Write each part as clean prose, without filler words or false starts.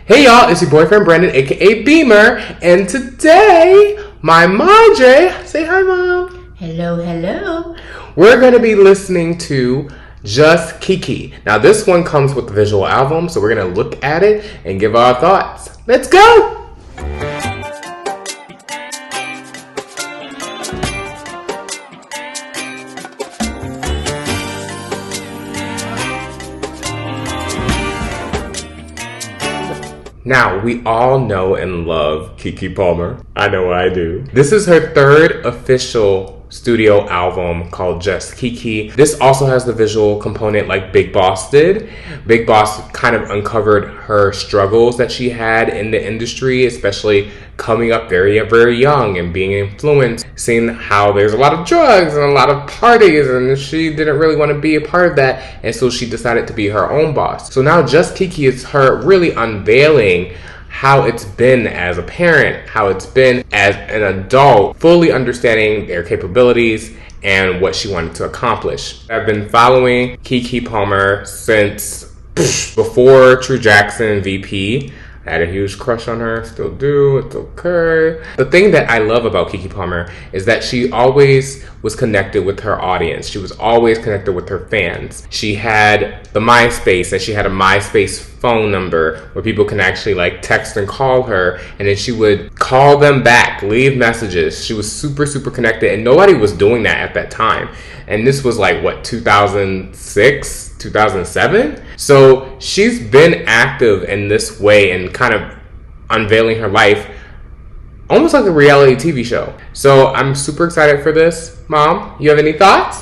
Hey y'all, it's your boyfriend Brandon, aka Beamer, and today, my Madre, say hi mom. Hello, hello. We're going to be listening to Just Kiki. Now this one comes with the visual album, so we're going to look at it and give our thoughts. Let's go! Now, we all know and love Keke Palmer. I know I do. This is her third official studio album called Just Kiki. This also has the visual component like Big Boss did. Big Boss kind of uncovered her struggles that she had in the industry, especially coming up very, very young and being influenced, seeing how there's a lot of drugs and a lot of parties, and she didn't really want to be a part of that, and so she decided to be her own boss. So now Just Kiki is her really unveiling how it's been as a parent, how it's been as an adult, fully understanding their capabilities and what she wanted to accomplish. I've been following Keke Palmer since before True Jackson VP. I had a huge crush on her, still do, it's okay. The thing that I love about Keke Palmer is that she always was connected with her audience. She was always connected with her fans. She had the MySpace, and she had a MySpace phone number where people can actually like text and call her, and then she would call them back, leave messages. She was super, super connected, and nobody was doing that at that time. And this was like, what, 2006? 2007? So she's been active in this way and kind of unveiling her life almost like a reality TV show. So I'm super excited for this. Mom, you have any thoughts?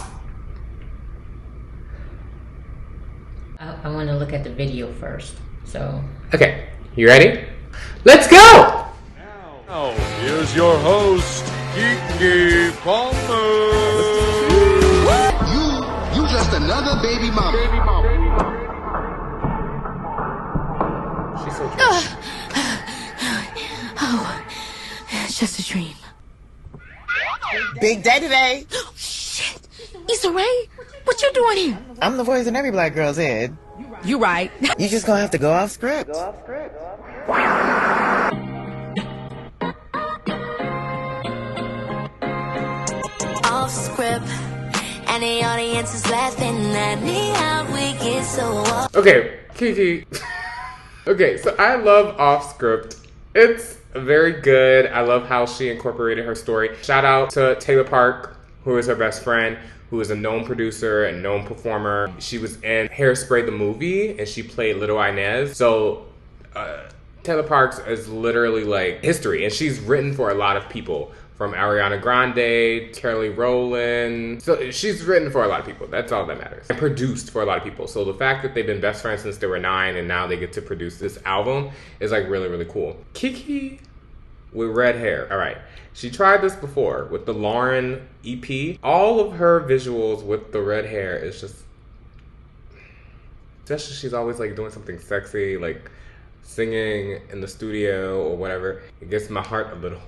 I want to look at the video first. So okay, you ready? Let's go! Now, here's your host, Keke Palmer. You just another baby mama. She's so cute. Oh, it's just a dream. Big day today. Shit. Issa Rae, what you doing here? I'm the voice in every black girl's head. You right. You just gonna have to go off script. Off script, and the audience is laughing at me how we get so off. Okay, Kiki. Okay, so I love Off Script. It's very good. I love how she incorporated her story. Shout out to Taylor Park, who is her best friend, who is a known producer and known performer. She was in Hairspray the movie, and she played Little Inez. So Taylor Parks is literally like history, and she's written for a lot of people. From Ariana Grande, Kelly Rowland. So she's written for a lot of people. That's all that matters. And produced for a lot of people. So the fact that they've been best friends since they were 9 and now they get to produce this album is like really, really cool. Kiki with red hair. All right. She tried this before with the Lauren EP. All of her visuals with the red hair is just she's always like doing something sexy, like singing in the studio or whatever. It gets my heart a little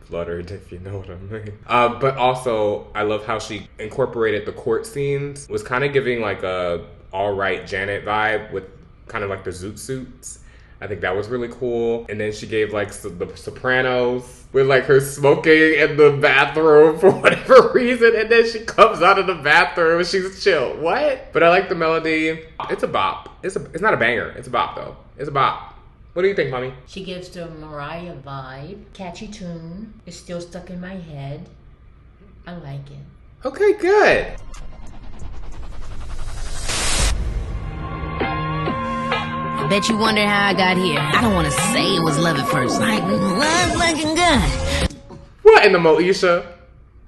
fluttered, if you know what I mean. But also, I love how she incorporated the court scenes. Was kind of giving like a all right Janet vibe with kind of like the zoot suits. I think that was really cool. And then she gave like the Sopranos with like her smoking in the bathroom for whatever reason. And then she comes out of the bathroom and she's chill. What? But I like the melody. It's a bop. It's not a banger. It's a bop though. It's a bop. What do you think, mommy? she gives the Mariah vibe. Catchy tune. It's still stuck in my head. I like it. Okay, good. I bet you wonder how I got here. I don't want to say it was love at first sight. Love fucking good. What in the Moesha?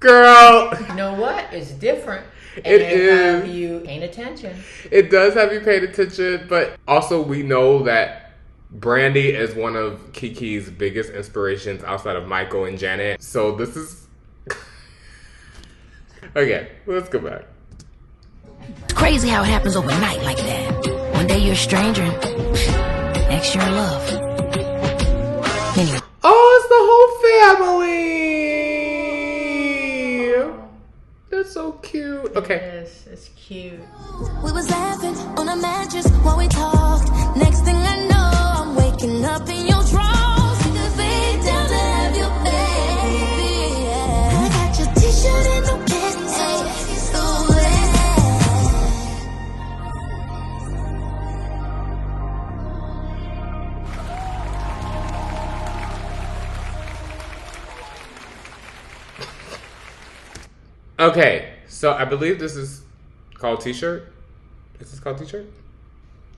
Girl. You know what? It's different. And It is. have you paying attention. It does have you paying attention, but also we know that Brandy is one of Kiki's biggest inspirations outside of Michael and Janet. So this is... Okay, let's go back. It's crazy how it happens overnight like that. One day you're a stranger, next you're in love. Anyway. Oh, it's the whole family! That's so cute. Okay. Yes, it's cute. We was laughing on a mattress while we talked. Next thing I know, I'm waking Okay, so I believe this is called T-shirt. Is this called T-shirt?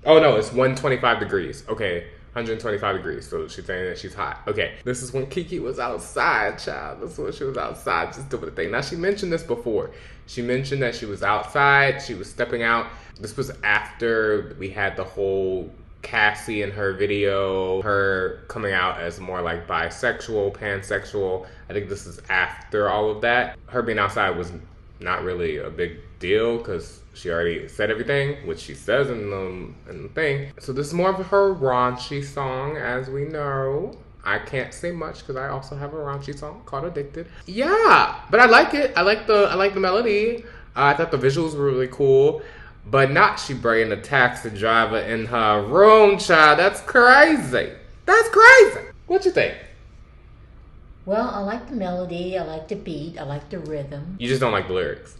Oh no, it's 125 degrees. Okay, 125 degrees. So she's saying that she's hot. Okay, this is when Kiki was outside, child. This is when she was outside just doing the thing. Now, she mentioned this before. She mentioned that she was outside. She was stepping out. This was after we had the whole Cassie in her video, her coming out as more like bisexual, pansexual. I think this is after all of that. Her being outside was not really a big deal because she already said everything, which she says in the thing. So this is more of her raunchy song, as we know. I can't say much because I also have a raunchy song called Addicted. Yeah, but I like it. I like the melody. I thought the visuals were really cool. But not she bringing a taxi driver in her room, child. That's crazy. That's crazy. What you think? Well, I like the melody. I like the beat. I like the rhythm. You just don't like the lyrics.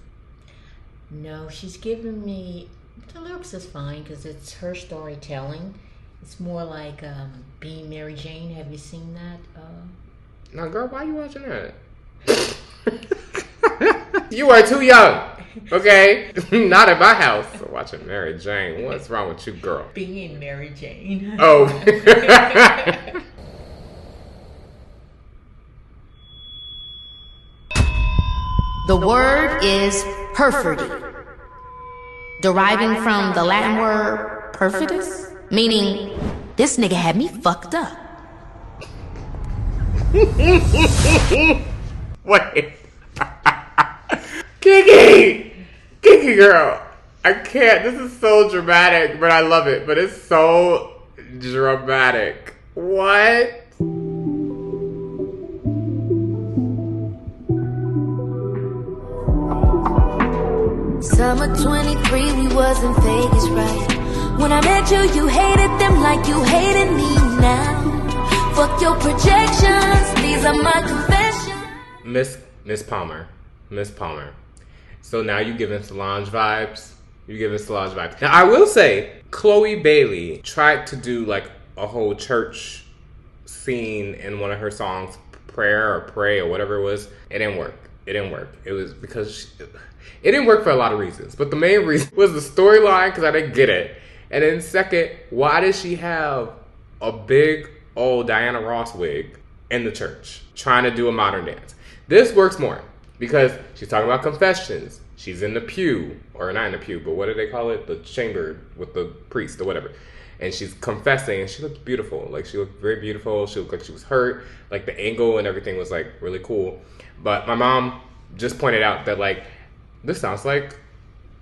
No, she's giving me... The lyrics is fine because it's her storytelling. It's more like being Mary Jane. Have you seen that? No, girl, why are you watching that? You are too young, okay? Not at my house. Watching Mary Jane. What's wrong with you, girl? Being Mary Jane. Oh. The word is perfidy, deriving from the Latin word perfidus, meaning this nigga had me fucked up. Wait. Kiki girl. I can't. This is so dramatic, but I love it. But it's so dramatic. What? Summer 23, we was in Vegas, right? When I met you, you hated them like you hated me now. Fuck your projections, these are my confessions. Miss Palmer. So now you giving Solange vibes. Now I will say, Chloe Bailey tried to do like a whole church scene in one of her songs, Prayer or Pray or whatever it was. It didn't work. It was because it didn't work for a lot of reasons. But the main reason was the storyline, because I didn't get it. And then second, why did she have a big old Diana Ross wig in the church trying to do a modern dance? This works more because she's talking about confessions. She's in the pew, or not in the pew, but what do they call it? The chamber with the priest or whatever. And she's confessing, and she looked beautiful. Like, she looked very beautiful. She looked like she was hurt. Like, the angle and everything was, like, really cool. But my mom just pointed out that, like, this sounds like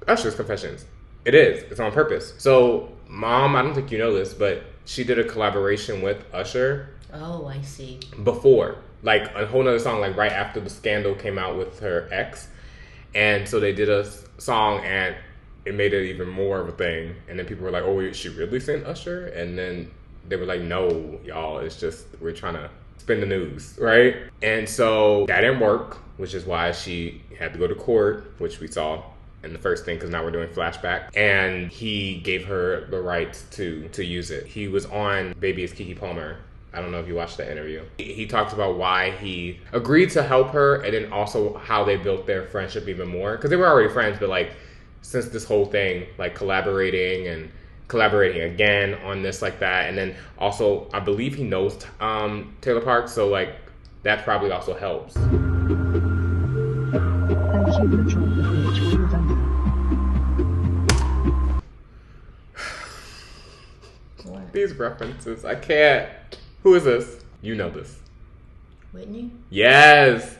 Usher's confessions. It is. It's on purpose. So, Mom, I don't think you know this, but she did a collaboration with Usher. Oh, I see. Before. Like, a whole nother song, like, right after the scandal came out with her ex. And so they did a song, and it made it even more of a thing. And then people were like, oh, wait, she really sent Usher? And then they were like, no, y'all, it's just, we're trying to spin the news, right? And so that didn't work, which is why she had to go to court, which we saw in the first thing, because now we're doing flashback. And he gave her the rights to use it. He was on Baby It's Keke Palmer. I don't know if you watched that interview. He talked about why he agreed to help her, and then also how they built their friendship even more. Because they were already friends, but like, since this whole thing, like collaborating again on this, like that. And then also, I believe he knows Taylor Parks, so like, that probably also helps. These references, I can't. Who is this? You know this. Whitney? Yes.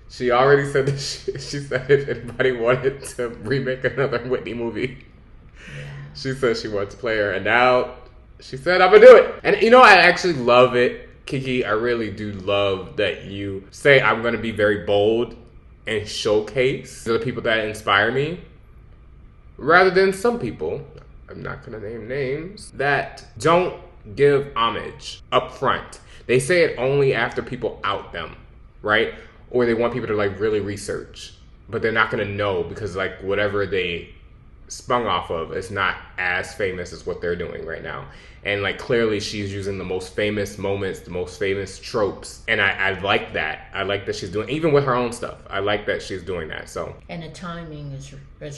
She already said that she said if anybody wanted to remake another Whitney movie, she said she wanted to play her. And now she said, I'm going to do it. And you know, I actually love it, Kiki. I really do love that you say I'm going to be very bold and showcase the people that inspire me, rather than some people, I'm not going to name names, that don't give homage up front. They say it only after people out them, right? Or they want people to like really research, but they're not going to know because like whatever they spun off of is not as famous as what they're doing right now. And like clearly she's using the most famous moments, the most famous tropes. And I like that. I like that she's doing, even with her own stuff, I like that she's doing that. So, and the timing is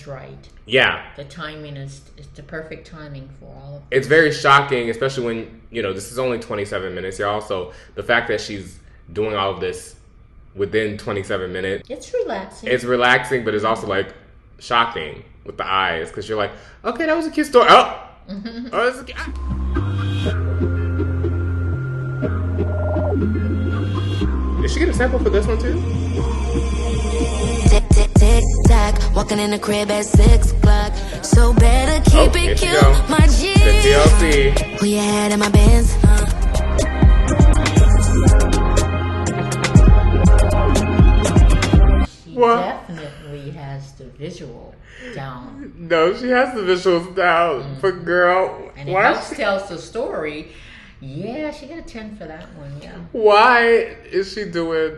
right. Yeah. The timing is the perfect timing for all of it. It's very shocking, especially when, you know, this is only 27 minutes, y'all. So the fact that she's doing all of this within 27 minutes. It's relaxing. It's relaxing, but it's also like shocking with the eyes. Because you're like, okay, that was a cute story. Oh! Oh, that's a cute... Did she get a sample for this one too? Tick, tick, tick, tack. Walking in the crib at 6 o'clock. So better keep it cute, my G. TLC. Who you had in my Benz? She What? definitely has the visual down. No, she has the visuals down. But girl, And it why? helps tells the story. Yeah, she got a 10 for that one, yeah. Why is she doing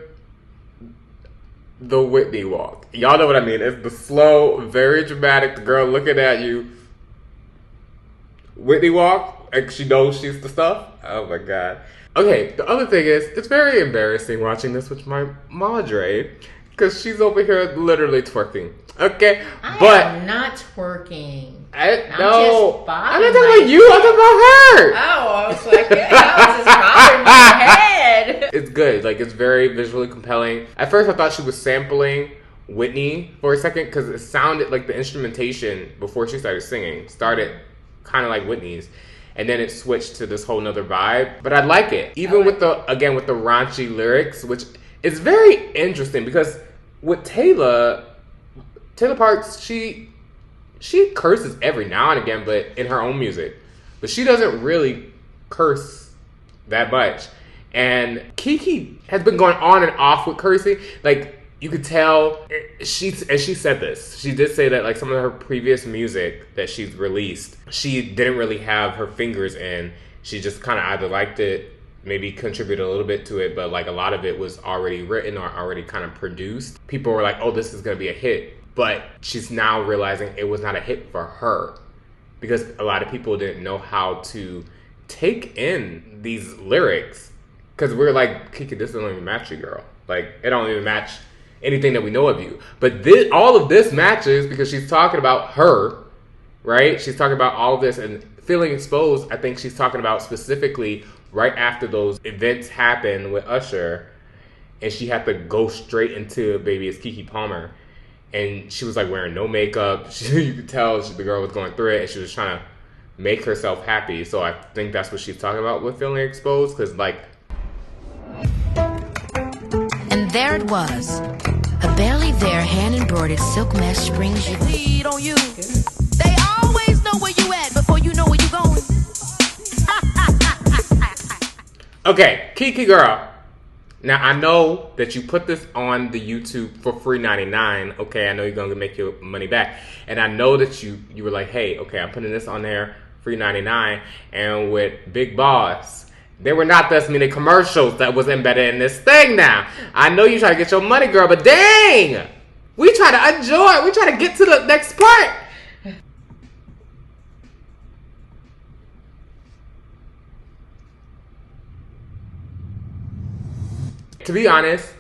the Whitney walk? Y'all know what I mean. It's the slow, very dramatic, the girl looking at you. Whitney walk, like she knows she's the stuff. Oh my God. Okay, the other thing is, it's very embarrassing watching this with my Madre, because she's over here literally twerking. Okay, but I'm not twerking. I'm just not bobbing talking my about you. I'm talking about her. Oh, I was like, yeah, I was just bobbing my head. It's good. Like, it's very visually compelling. At first, I thought she was sampling Whitney for a second because it sounded like the instrumentation before she started singing started kind of like Whitney's. And then it switched to this whole nother vibe. But I like it. Even with the raunchy lyrics, which is very interesting because with Taylor Parks, she curses every now and again, but in her own music. But she doesn't really curse that much. And Kiki has been going on and off with cursing. Like, you could tell, she said this. She did say that, like, some of her previous music that she's released, she didn't really have her fingers in. She just kind of either liked it, maybe contributed a little bit to it, but, like, a lot of it was already written or already kind of produced. People were like, oh, this is going to be a hit. But she's now realizing it was not a hit for her because a lot of people didn't know how to take in these lyrics. Because we're like, Kiki, this doesn't even match you, girl. Like, it don't even match anything that we know of you. But all of this matches because she's talking about her, right? She's talking about all of this and feeling exposed. I think she's talking about specifically right after those events happened with Usher. And she had to go straight into Baby It's Keke Palmer. And she was like wearing no makeup. You could tell the girl was going through it, and she was trying to make herself happy. So I think that's what she's talking about with feeling exposed, because like. And there it was, a barely there hand-embroidered silk mesh springs you lead on you. They always know where you at before you know where you going. Okay, Kiki girl. Now, I know that you put this on the YouTube for free $99. Okay, I know you're going to make your money back. And I know that you were like, hey, okay, I'm putting this on there, free $99. And with Big Boss, there were not this many commercials that was embedded in this thing now. I know you try to get your money, girl, but dang! We try to enjoy. We try to get to the next part. To be honest,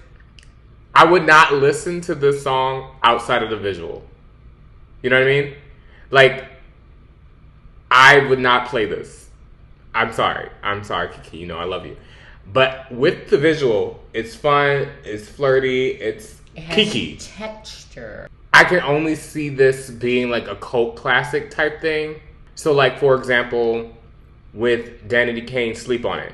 I would not listen to this song outside of the visual. You know what I mean? Like, I would not play this. I'm sorry, Kiki. You know I love you. But with the visual, it's fun, it's flirty, it has Kiki. Texture. I can only see this being like a cult classic type thing. So like, for example, with Danity Kane, Sleep on It.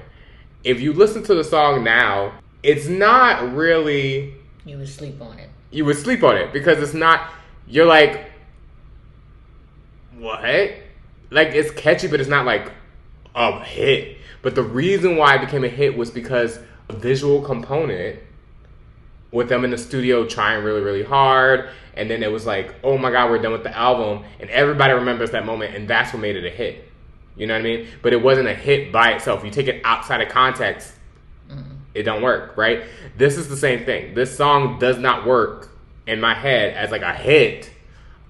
If you listen to the song now, it's not really... You would sleep on it. You would sleep on it because it's not... You're like, what? Like, it's catchy, but it's not like a hit. But the reason why it became a hit was because a visual component with them in the studio trying really, really hard. And then it was like, oh my God, we're done with the album. And everybody remembers that moment. And that's what made it a hit. You know what I mean? But it wasn't a hit by itself. You take it outside of context, it don't work, right? This is the same thing. This song does not work in my head as like a hit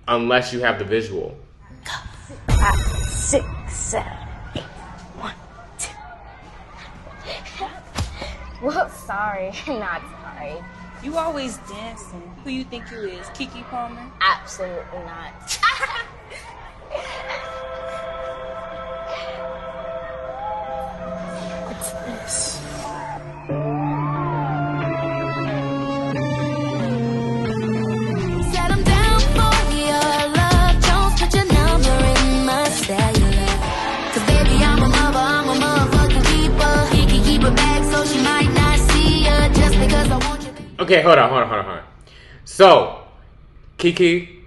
unless you have the visual. 5, 6, 7, 8. 1, 2. Well, sorry. Not sorry. You always dancing. Who you think you is? Keke Palmer? Absolutely not. What's this? Set 'em down for your love. Don't put your number in my cellular. 'Cause baby, I'm a motherfucking keeper. He can keep her back so she might not see her just because I want you. Okay, hold on. So, Kiki,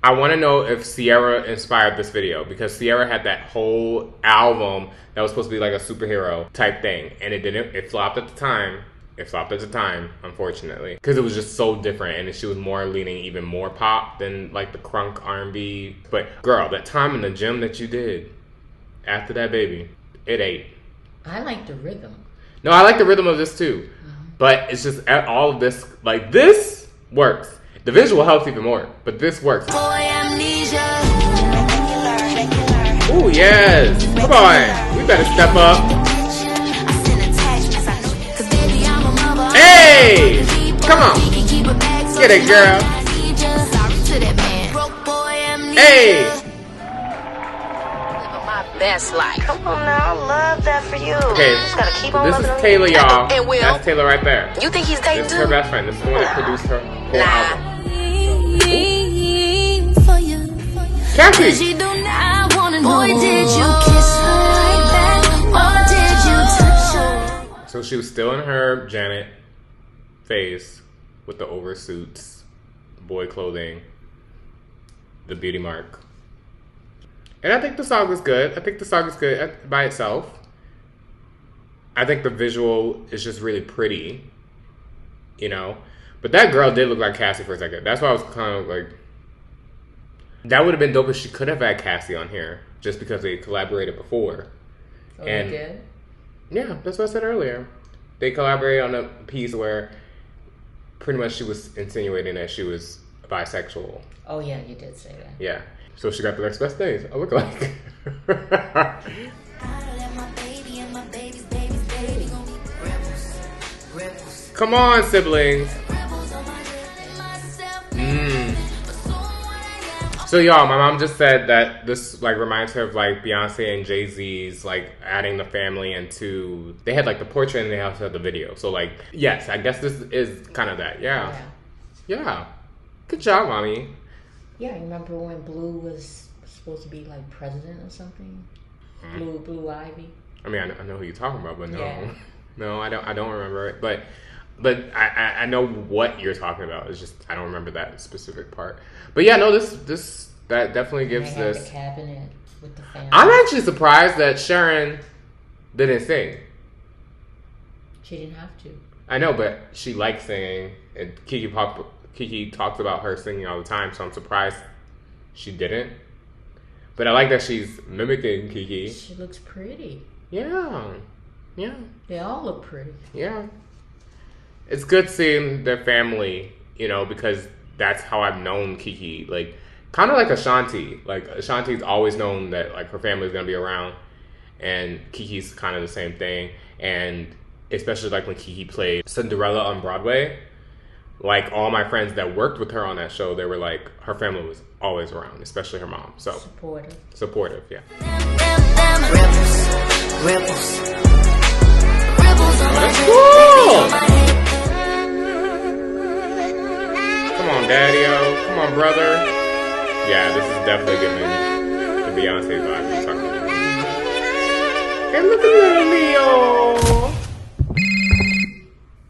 I want to know if Sierra inspired this video, because Sierra had that whole album that was supposed to be like a superhero type thing, and it didn't. It flopped at the time. Unfortunately, because it was just so different, and she was more leaning even more pop than like the crunk R&B. But girl, that time in the gym that you did after that baby, it ate. I like the rhythm. No, I like the rhythm of this too, but it's just all of this. Like this works. The visual helps even more, but this works. Boy, amnesia. Ooh, yes. Come on. We better step up. Hey! Come on. Get it, girl. Hey! Living my best life. Come on now, love that for you. Okay, Just gotta keep on this is loving Taylor, him. y'all. And Will, That's Taylor right there. you think he's dating This too? is her best friend. This is the one that produced her whole album. Catchy! Boy, did you kiss her like that? Or did you touch her? So she was still in her Janet phase with the oversuits, boy clothing, the beauty mark. And I think the song was good. By itself. I think the visual is just really pretty, you know? But that girl did look like Cassie for a second. That's why I was kind of like, that would have been dope if she could have had Cassie on here, just because they collaborated before. Oh, and they did? Yeah, that's what I said earlier. They collaborated on a piece where pretty much she was insinuating that she was bisexual. Oh, yeah, you did say that. Yeah. So she got the next best days, I look like. Come on, siblings. So y'all, my mom just said that this like reminds her of like Beyonce and Jay-Z's like adding the family into, they had like the portrait and they also had the video. So like, yes, I guess this is kind of that. Yeah. Good job, mommy. Yeah, I remember when Blue was supposed to be like president or something. Blue Ivy. I mean, I know who you're talking about, but no, Yeah. no, I don't remember it. But I know what you're talking about. It's just I don't remember that specific part. But yeah, no, this that definitely gives They had this. the cabinet with the family. I'm actually surprised that Sharon didn't sing. She didn't have to. I know, but she likes singing, and Kiki talks about her singing all the time, so I'm surprised she didn't. But I like that she's mimicking Kiki. She looks pretty. Yeah. They all look pretty. Yeah. It's good seeing their family, you know, because that's how I've known Kiki. Like, kind of like Ashanti. Like, Ashanti's always known that, like, her family's going to be around. And Kiki's kind of the same thing. And especially, like, when Kiki played Cinderella on Broadway, like, all my friends that worked with her on that show, they were like, her family was always around, especially her mom. So Supportive, yeah. Rebels. That's cool! Come on, Daddy-o. Come on, brother. Yeah, this is definitely giving the Beyonce vibe we're talking about. Hey, look at little Leo.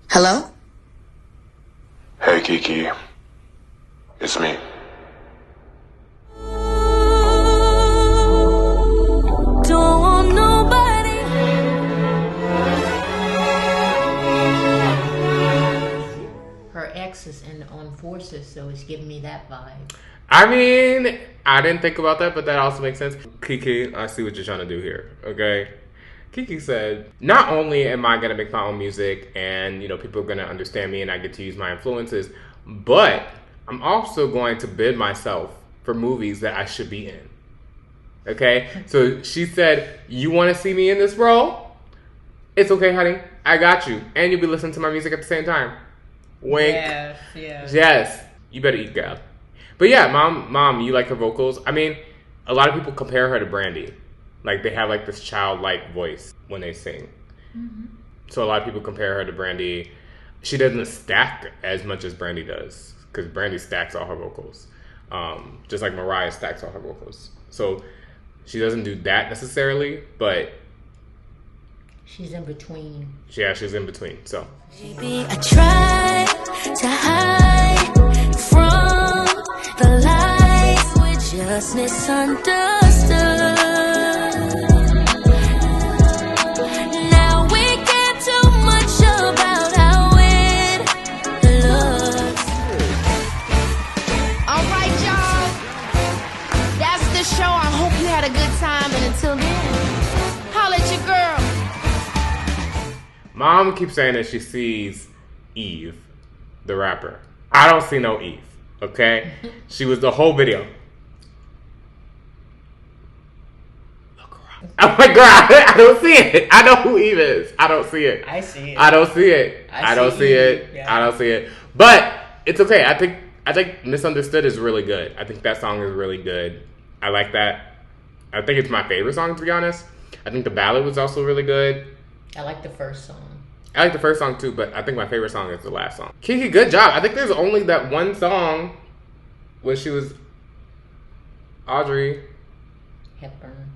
Hello? Hey, Kiki. It's me. Don't want nobody. Her ex is on Forces, so it's giving me that vibe. I mean, I didn't think about that, but that also makes sense. Kiki, I see what you're trying to do here, okay? Kiki said, not only am I going to make my own music and, you know, people are going to understand me and I get to use my influences, but I'm also going to bid myself for movies that I should be in. Okay? So she said, you want to see me in this role? It's okay, honey. I got you. And you'll be listening to my music at the same time. Wink. Yes. You better eat, girl. But yeah, mom, you like her vocals? I mean, a lot of people compare her to Brandy. Like, they have, like, this childlike voice when they sing. Mm-hmm. So a lot of people compare her to Brandy. She doesn't stack as much as Brandy does. Because Brandy stacks all her vocals. Just like Mariah stacks all her vocals. So she doesn't do that necessarily, but... she's in between. Yeah, she's in between, so... Baby, I try to hide from the lies we just misunderstood. Now we care too much about how it looks. Alright, y'all. That's the show. I hope you had a good time. And until then, holla at your girl. Mom keeps saying that she sees Eve, the rapper. I don't see no Eve, okay? She was the whole video. Look around. I'm like, girl, I don't see it. I know who Eve is. I don't see it. I see it. I don't see it. I don't see it. Yeah. I don't see it. But it's okay. I think Misunderstood is really good. I think that song is really good. I like that. I think it's my favorite song, to be honest. I think the ballad was also really good. I like the first song. I like the first song too, but I think my favorite song is the last song. Kiki, good job. I think there's only that one song where she was Audrey Hepburn.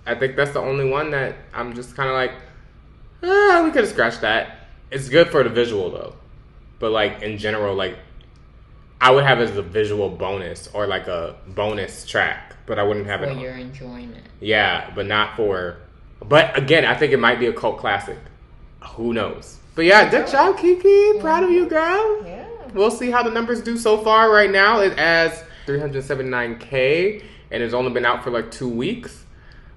I think that's the only one that I'm just kind of like, we could have scratched that. It's good for the visual though, but like in general, like I would have it as a visual bonus or like a bonus track, but I wouldn't have it for your enjoyment. Yeah, but not for. But again, I think it might be a cult classic. Who knows? But yeah, good job, Kiki. Proud of you, girl. Yeah. We'll see how the numbers do so far. Right now, it has 379K, and it's only been out for like 2 weeks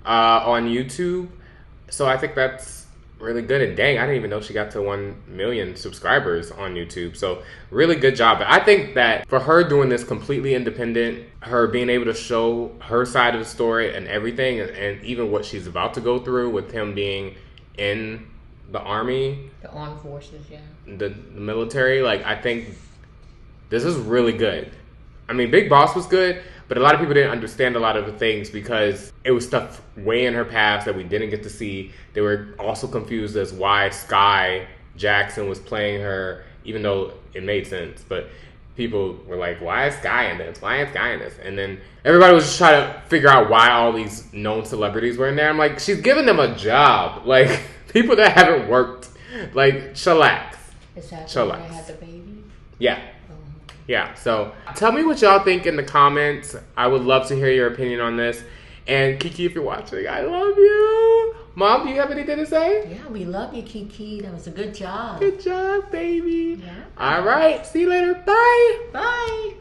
on YouTube. So I think that's really good. And dang, I didn't even know she got to 1 million subscribers on YouTube. So really good job. But I think that for her doing this completely independent, her being able to show her side of the story and everything, and even what she's about to go through with him being in the army, the armed forces, yeah, the military, like I think this is really good. I mean, Big Boss was good, but a lot of people didn't understand a lot of the things because it was stuff way in her past that we didn't get to see. They were also confused as why Sky Jackson was playing her, even though it made sense. But people were like, why is Sky in this? Why is Sky in this? And then everybody was just trying to figure out why all these known celebrities were in there. I'm like, she's giving them a job. Like, people that haven't worked, like, chillax. Is that chillax. When I had the baby? Yeah. Yeah, so tell me what y'all think in the comments. I would love to hear your opinion on this. And Kiki, if you're watching, I love you. Mom, do you have anything to say? Yeah, we love you, Kiki. That was a good job. Good job, baby. Yeah. All right. See you later. Bye. Bye.